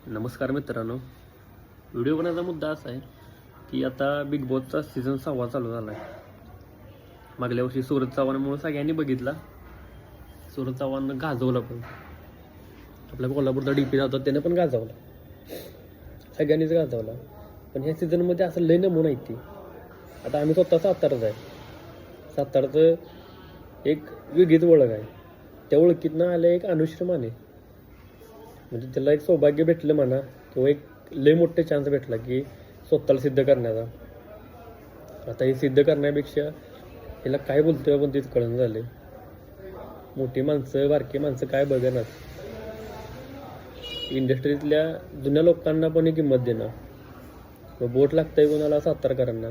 नमस्कार मित्रांनो. व्हिडिओ बनवण्याचा मुद्दा असा आहे की आता बिग बॉसचा सीझन 6 चालू झाला आहे. मागल्या वर्षी सूरज चव्हाणमुळे सगळ्यांनी बघितला. सूरज चव्हाणनं गाजवला, पण आपल्या कोल्हापूरचा DP जातो त्याने पण गाजवला, सगळ्यांनीच गाजवला. पण ह्या सीझनमध्ये असं लय नमुना आहे ती. आता आम्ही स्वतः साताराच आहे. सातारचं एक वेगळीच ओळख आहे. त्या ओळखीतनं आलं एक अनुश्री माने, म्हणजे त्याला एक सौभाग्य भेटलं म्हणा, किंवा एक लय मोठे चान्स भेटला की स्वतःला सिद्ध करण्याचा. आता हे सिद्ध करण्यापेक्षा हिला काय बोलतोय पण तेच कळून झाले. मोठी माणसं बारकी माणसं काय बघणार. इंडस्ट्रीतल्या जुन्या लोकांना पण ही किंमत देणार. मग बोट लागतंय कोणाला? सातारकरांना.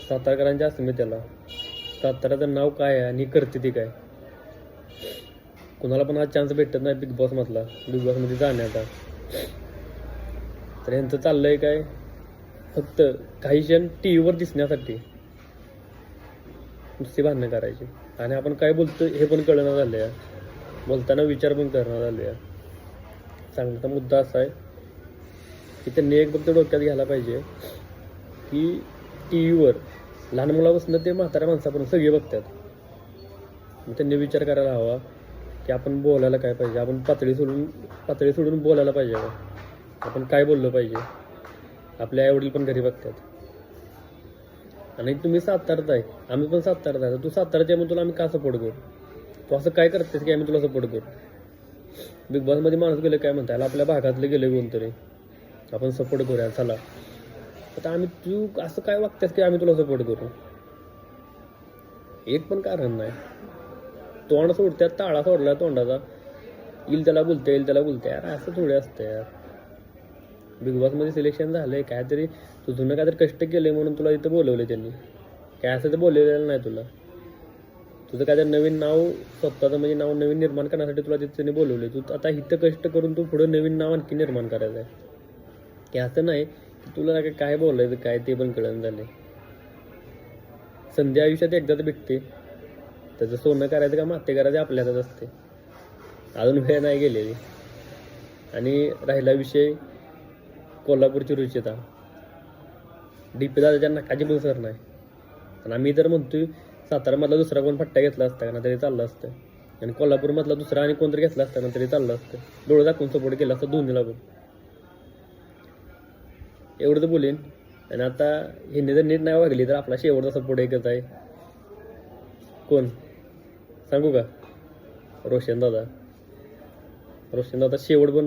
सातारकरांच्या अस्मितेला. साताराचं नाव काय आहे आणि करते ती काय. कुणाला पण हा चान्स भेटत नाही बिग बॉसमध्ये जाण्याचा. तर यांचं चाललंय काय, फक्त काही क्षण TV वर दिसण्यासाठी नुसती भांडणं करायची. आणि आपण काय बोलतो हे पण कळणं झालं आहे. बोलताना विचार पण करणं झाले आहे. सांगण्याचा मुद्दा असा आहे की त्यांनी एक फक्त डोक्यात घ्यायला पाहिजे की TV वर लहान मुलापासून ते म्हाताऱ्या माणसापर्यंत सगळे बघतात. मग त्यांनी विचार करायला हवा की आपण बोलायला काय पाहिजे. आपण पातळी सोडून बोलायला पाहिजे का. आपण काय बोललं पाहिजे. आपले आईवडील पण घरी बघतात. आणि तुम्ही सातारत आहे, आम्ही पण सातारत आहे. तू सातारच्या मग तुला आम्ही का सपोर्ट करू. तू असं काय करतेस की आम्ही तुला सपोर्ट करू. बिग बॉसमध्ये माणूस गेले काय म्हणता, आपल्या भागातले गेले कोणतरी, आपण सपोर्ट करूया चला. आता आम्ही तू असं काय वागतेस की आम्ही तुला सपोर्ट करू. एक पण कारण नाही. तोंड सोडत्यात, ताळा सोडला तोंडाचा, येईल त्याला बोलते यार. असं थोडे असतं यार. बिग बॉसमध्ये सिलेक्शन झालंय काहीतरी, तुझं काहीतरी कष्ट केले म्हणून तुला इथं बोलवले त्यांनी. काय असं तर बोलवलेलं नाही तुला. तुझं काहीतरी नवीन नाव, स्वतःचं म्हणजे नाव नवीन निर्माण करण्यासाठी तुला तिथे त्यांनी बोलवले. तू आता इथं कष्ट करून तू पुढं नवीन नाव आणखी निर्माण करायचं आहे. की असं नाही की तुला काय बोलायचं काय ते पण कळण झाले. संधी आयुष्यात एकदाच भेटते. त्याचं सोनं करायचं का माते करायचं आपल्या हातात असते. अजून वेळ नाही गेलेली. आणि राहिला विषय कोल्हापूरची रुचिता, DP दादाच्या नाकाची पण सर नाही. आणि आम्ही तर म्हणतोय सातारामधला दुसरा कोण फट्टा घेतला असता ना तरी चाललं असतं. आणि कोल्हापूरमधला दुसरा आणि कोणतरी घेतला असता ना तरी चाललं असतं. डोळं दाखवून सपोर्ट केला असतं दोन्हीला पण. एवढं तर बोलेन. आणि आता हिने जर नीट नाही वागली तर आपला शेवटचा सपोर्ट एकच आहे. कोण सांगू का? रोशन दादा शेवट पण